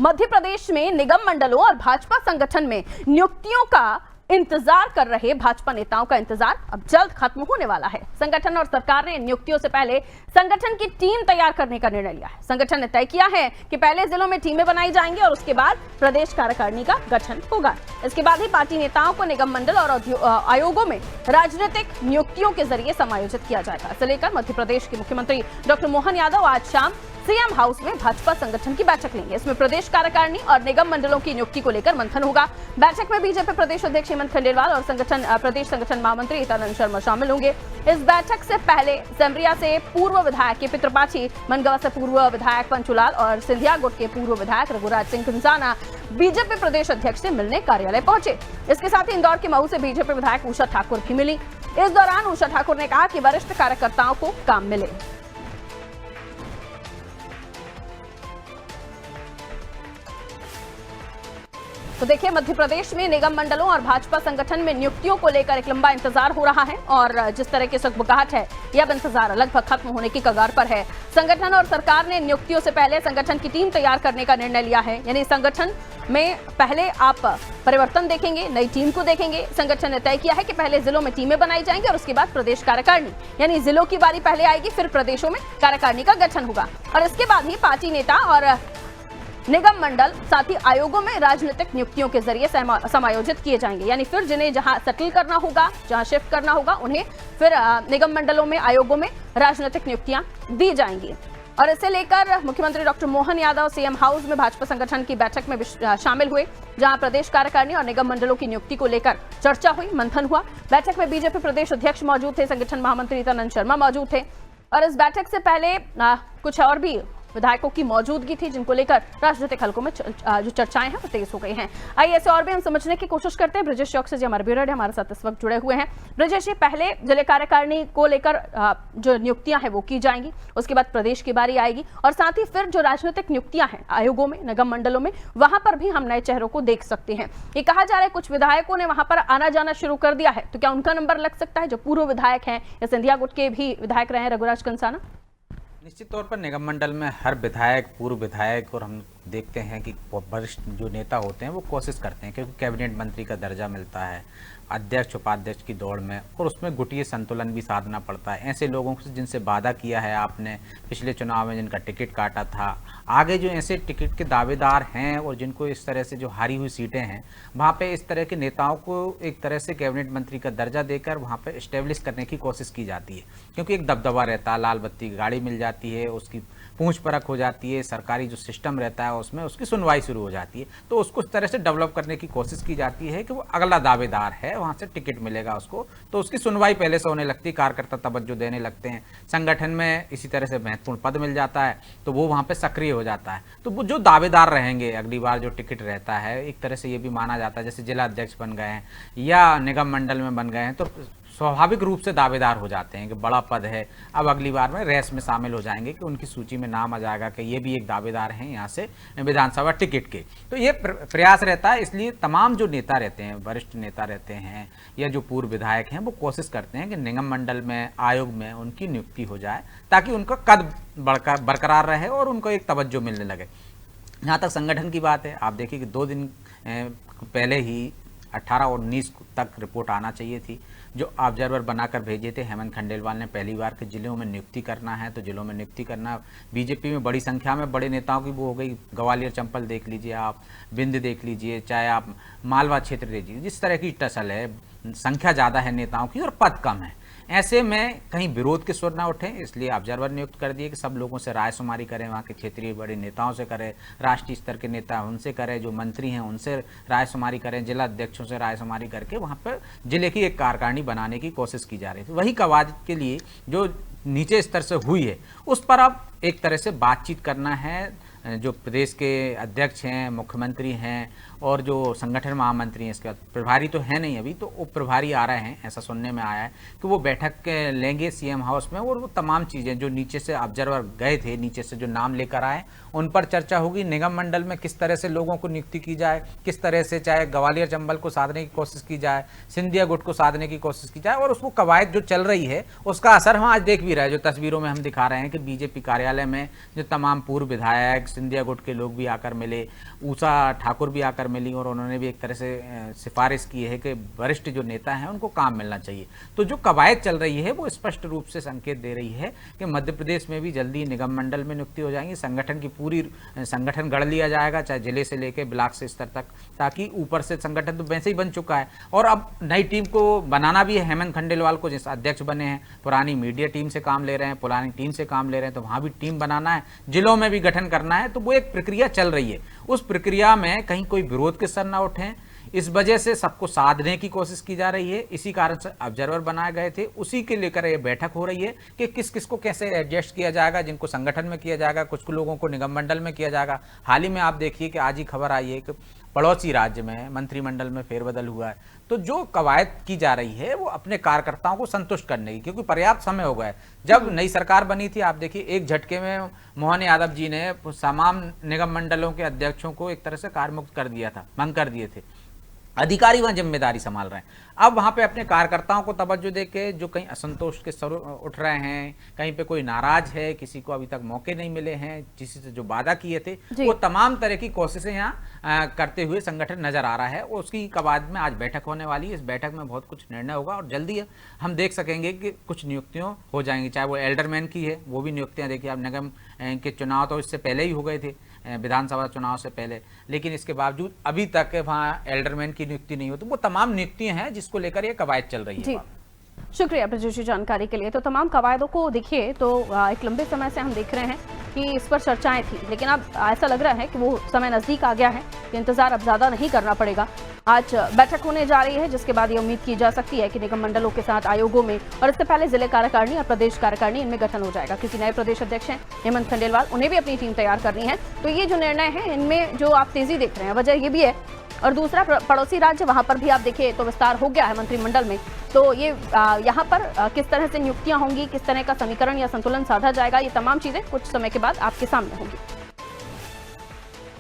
मध्य प्रदेश में निगम मंडलों और भाजपा संगठन में नियुक्तियों का इंतजार कर रहे भाजपा नेताओं का इंतजार अब जल्द खत्म होने वाला है। संगठन और सरकार ने नियुक्तियों से पहले संगठन की टीम तैयार करने का निर्णय लिया है। संगठन ने तय किया है कि पहले जिलों में टीमें बनाई जाएंगी और उसके बाद प्रदेश कार्यकारिणी का गठन होगा। इसके बाद ही पार्टी नेताओं को निगम मंडल और आयोगों में राजनीतिक नियुक्तियों के जरिए समायोजित किया जाएगा। इसे लेकर मध्य प्रदेश के मुख्यमंत्री डॉक्टर मोहन यादव आज शाम सीएम हाउस में भाजपा संगठन की बैठक लेंगे। इसमें प्रदेश कार्यकारिणी और निगम मंडलों की नियुक्ति को लेकर मंथन होगा। बैठक में बीजेपी प्रदेश अध्यक्ष हेमंत खंडेलवाल और प्रदेश संगठन महामंत्री हितानंद शर्मा शामिल होंगे। इस बैठक से पहले सेमरिया से पूर्व विधायक केपी त्रिपाठी, मनगवा से पूर्व विधायक पंचूलाल और सिंधिया गुट के पूर्व विधायक रघुराज सिंह कंसाना बीजेपी प्रदेश अध्यक्ष से मिलने कार्यालय पहुंचे। इसके साथ ही इंदौर के मऊ से बीजेपी विधायक उषा ठाकुर भी मिली। इस दौरान उषा ठाकुर ने कहा कि वरिष्ठ कार्यकर्ताओं को काम मिले। तो देखिए, मध्य प्रदेश में निगम मंडलों और भाजपा संगठन में नियुक्तियों को लेकर एक लंबा इंतजार हो रहा है और जिस तरह की सुगबुगाहट है, यह अब इंतजार लगभग खत्म होने की कगार पर है। संगठन और सरकार ने नियुक्तियों से पहले संगठन की टीम तैयार करने का निर्णय लिया है। यानी संगठन में पहले आप परिवर्तन देखेंगे, नई टीम को देखेंगे। संगठन ने तय किया है कि पहले जिलों में टीमें बनाई जाएंगी और उसके बाद प्रदेश कार्यकारिणी, यानी जिलों की बारी पहले आएगी, फिर प्रदेशों में कार्यकारिणी का गठन होगा और इसके बाद ही पार्टी नेता और निगम मंडल साथ ही आयोगों में राजनीतिक नियुक्तियों के जरिए समायोजित किए जाएंगे। यानी फिर जिन्हें जहां सेटल करना होगा, जहां शिफ्ट करना होगा, उन्हें फिर निगम मंडलों में, आयोगों में राजनीतिक नियुक्तियां दी जाएंगी। और इसे लेकर मुख्यमंत्री doctor Mohan Yadav CM house में भाजपा संगठन की बैठक में शामिल हुए, जहां प्रदेश कार्यकारिणी और निगम मंडलों की नियुक्ति को लेकर चर्चा हुई, मंथन हुआ। बैठक में बीजेपी प्रदेश अध्यक्ष मौजूद थे, संगठन महामंत्री हितानंद शर्मा मौजूद थे और इस बैठक से पहले कुछ और भी विधायकों की मौजूदगी थी, जिनको लेकर राजनीतिक हलकों में जो चर्चाएं हैं वो तेज हो गई हैं। आइए ऐसे और भी हम समझने की कोशिश करते हैं। ब्रजेश चौक से जी हमारे ब्यूरो हमारे साथ इस वक्त जुड़े हुए हैं। ब्रजेश जी, पहले जिले कार्यकारिणी को लेकर जो नियुक्तियां हैं वो की जाएंगी, उसके बाद प्रदेश की बारी आएगी और साथ ही फिर जो राजनीतिक नियुक्तियां हैं आयोगों में, निगम मंडलों में, वहां पर भी हम नए चेहरों को देख सकते हैं। ये कहा जा रहा है कुछ विधायकों ने वहां पर आना जाना शुरू कर दिया है, तो क्या उनका नंबर लग सकता है जो पूर्व विधायक हैं या सिंधिया गुट के भी विधायक रहे हैं, रघुराज कंसाना? निश्चित तौर पर निगम मंडल में हर विधायक, पूर्व विधायक और हम देखते हैं कि वरिष्ठ जो नेता होते हैं वो कोशिश करते हैं, क्योंकि कैबिनेट मंत्री का दर्जा मिलता है, अध्यक्ष उपाध्यक्ष की दौड़ में, और उसमें गुटीय संतुलन भी साधना पड़ता है। ऐसे लोगों से जिनसे वादा किया है आपने पिछले चुनाव में, जिनका टिकट काटा था, आगे जो ऐसे टिकट के दावेदार हैं और जिनको इस तरह से जो हारी हुई सीटें हैं, वहाँ पे इस तरह के नेताओं को एक तरह से कैबिनेट मंत्री का दर्जा देकर वहाँ पे इस्टेब्लिश करने की कोशिश की जाती है, क्योंकि एक दबदबा रहता है, लाल बत्ती गाड़ी मिल जाती है, उसकी पूंछ परख हो जाती है, सरकारी जो सिस्टम रहता है उसमें उसकी सुनवाई शुरू हो जाती है, तो उसको इस तरह से डेवलप करने की कोशिश की जाती है कि वो अगला दावेदार है, वहाँ से टिकट मिलेगा उसको, तो उसकी सुनवाई पहले से होने लगती है, कार्यकर्ता तवज्जो देने लगते हैं, संगठन में इसी तरह से महत्वपूर्ण पद मिल जाता है तो वो वहाँ पे सक्रिय हो जाता है। तो वो जो दावेदार रहेंगे अगली बार जो टिकट रहता है, एक तरह से ये भी माना जाता है जैसे जिला अध्यक्ष बन गए हैं या निगम मंडल में बन गए हैं, तो स्वाभाविक रूप से दावेदार हो जाते हैं कि बड़ा पद है, अब अगली बार में रेस में शामिल हो जाएंगे कि उनकी सूची में नाम आ जाएगा कि ये भी एक दावेदार हैं यहाँ से विधानसभा टिकट के। तो ये प्रयास रहता है, इसलिए तमाम जो नेता रहते हैं, वरिष्ठ नेता रहते हैं या जो पूर्व विधायक हैं, वो कोशिश करते हैं कि निगम मंडल में, आयोग में उनकी नियुक्ति हो जाए ताकि उनका कद बरकरार रहे और उनको एक तवज्जो मिलने लगे। जहाँ तक संगठन की बात है, आप देखिए कि 2 दिन पहले ही 18 और 19 तक रिपोर्ट आना चाहिए थी, जो ऑब्जर्वर बनाकर भेजे थे हेमंत खंडेलवाल ने। पहली बार के जिलों में नियुक्ति करना है तो जिलों में नियुक्ति करना। बीजेपी में बड़ी संख्या में बड़े नेताओं की वो हो गई, ग्वालियर चंपल देख लीजिए आप, बिंद देख लीजिए, चाहे आप मालवा क्षेत्र देखिए, जिस तरह की टसल है, संख्या ज़्यादा है नेताओं की और पद कम है। ऐसे में कहीं विरोध के सुर ना उठे, इसलिए ऑब्जर्वर नियुक्त कर दिए कि सब लोगों से राय शुमारी करें, वहाँ के क्षेत्रीय बड़े नेताओं से करें, राष्ट्रीय स्तर के नेता उनसे करें, जो मंत्री हैं उनसे राय शुमारी करें, जिला अध्यक्षों से राय शुमारी करके वहाँ पर जिले की एक कार्यकारिणी बनाने की कोशिश की जा रही थी। वही कवायद के लिए जो नीचे स्तर से हुई है उस पर अब एक तरह से बातचीत करना है। जो प्रदेश के अध्यक्ष हैं, मुख्यमंत्री हैं और जो संगठन महामंत्री हैं, इसके बाद प्रभारी तो है नहीं अभी, तो उप प्रभारी आ रहे हैं, ऐसा सुनने में आया है कि वो बैठक लेंगे सीएम हाउस में और वो तमाम चीज़ें जो नीचे से ऑब्जर्वर गए थे, नीचे से जो नाम लेकर आए, उन पर चर्चा होगी। निगम मंडल में किस तरह से लोगों को नियुक्ति की जाए, किस तरह से चाहे ग्वालियर चंबल को साधने की कोशिश की जाए, सिंधिया गुट को साधने की कोशिश की जाए, और उसको कवायद जो चल रही है उसका असर हम आज देख भी रहे हैं। जो तस्वीरों में हम दिखा रहे हैं कि बीजेपी कार्यालय में जो तमाम पूर्व विधायक, सिंधिया गुट के लोग भी आकर मिले, ऊषा ठाकुर भी आकर मिली और उन्होंने भी एक तरह से सिफारिश की है कि वरिष्ठ जो नेता हैं उनको काम मिलना चाहिए। तो जो कवायद चल रही है वो स्पष्ट रूप से संकेत दे रही है कि मध्य प्रदेश में भी जल्दी निगम मंडल में नियुक्ति हो जाएंगी, संगठन की पूरी संगठन गढ़ लिया जाएगा, चाहे जिले से लेकर ब्लॉक से स्तर तक, ताकि ऊपर से संगठन तो वैसे ही बन चुका है और अब नई टीम को बनाना भी है। हेमंत खंडेलवाल को जिस अध्यक्ष बने हैं, पुरानी मीडिया टीम से काम ले रहे हैं, पुरानी टीम से काम ले रहे हैं, तो वहां भी टीम बनाना है, जिलों में भी गठन करना है। तो वो एक प्रक्रिया चल रही है, उस प्रक्रिया में कहीं कोई विरोध के सर ना उठे, इस वजह से सबको साधने की कोशिश की जा रही है। इसी कारण से ऑब्जर्वर बनाए गए थे, उसी के लेकर ये बैठक हो रही है कि किस किस को कैसे एडजस्ट किया जाएगा, जिनको संगठन में किया जाएगा, कुछ लोगों को निगम मंडल में किया जाएगा। हाल ही में आप देखिए कि आज ही खबर आई है कि पड़ोसी राज्य में मंत्रिमंडल में फेरबदल हुआ है। तो जो कवायद की जा रही है वो अपने कार्यकर्ताओं को संतुष्ट करने की, क्योंकि पर्याप्त समय हो गया है। जब नई सरकार बनी थी, आप देखिए एक झटके में मोहन यादव जी ने तमाम निगम मंडलों के अध्यक्षों को एक तरह से कार्यमुक्त कर दिया था, भंग कर दिए थे, अधिकारी वहां जिम्मेदारी संभाल रहे हैं। अब वहां पे अपने कार्यकर्ताओं को तवज्जो देके जो कहीं असंतोष के स्वर उठ रहे हैं, कहीं पे कोई नाराज है, किसी को अभी तक मौके नहीं मिले हैं, किसी से जो वादा किए थे, वो तमाम तरह की कोशिशें यहाँ करते हुए संगठन नजर आ रहा है। और उसकी कवायद में आज बैठक होने वाली है। इस बैठक में बहुत कुछ निर्णय होगा और जल्दी हम देख सकेंगे कि कुछ नियुक्तियां हो जाएंगी, चाहे वो एल्डरमैन की है, वो भी नियुक्तियां देखिए। आप निगम के चुनाव तो इससे पहले ही हो गए थे, विधानसभा चुनाव से पहले, लेकिन इसके बावजूद अभी तक वहाँ एल्डरमैन की नियुक्ति नहीं हो। तो वो तमाम नियुक्तियां हैं जिसको लेकर ये कवायद चल रही है। शुक्रिया ब्रजेश जी जानकारी के लिए। तो तमाम कवायदों को देखिए तो एक लंबे समय से हम देख रहे हैं कि इस पर चर्चाएं थी, लेकिन अब ऐसा लग रहा है कि वो समय नजदीक आ गया है, इंतजार अब ज्यादा नहीं करना पड़ेगा। आज बैठक होने जा रही है जिसके बाद ये उम्मीद की जा सकती है कि निगम मंडलों के साथ आयोगों में और इससे पहले जिले कार्यकारिणी और प्रदेश कार्यकारिणी इनमें गठन हो जाएगा। किसी नए प्रदेश अध्यक्ष हैं हेमंत खंडेलवाल, उन्हें भी अपनी टीम तैयार करनी है। तो ये जो निर्णय है इनमें जो आप तेजी देख रहे हैं, वजह ये भी है। और दूसरा पड़ोसी राज्य, वहां पर भी आप देखिए तो विस्तार हो गया है मंत्रिमंडल में। तो ये यहाँ पर किस तरह से नियुक्तियां होंगी, किस तरह का समीकरण या संतुलन साधा जाएगा, ये तमाम चीजें कुछ समय के बाद आपके सामने होंगी।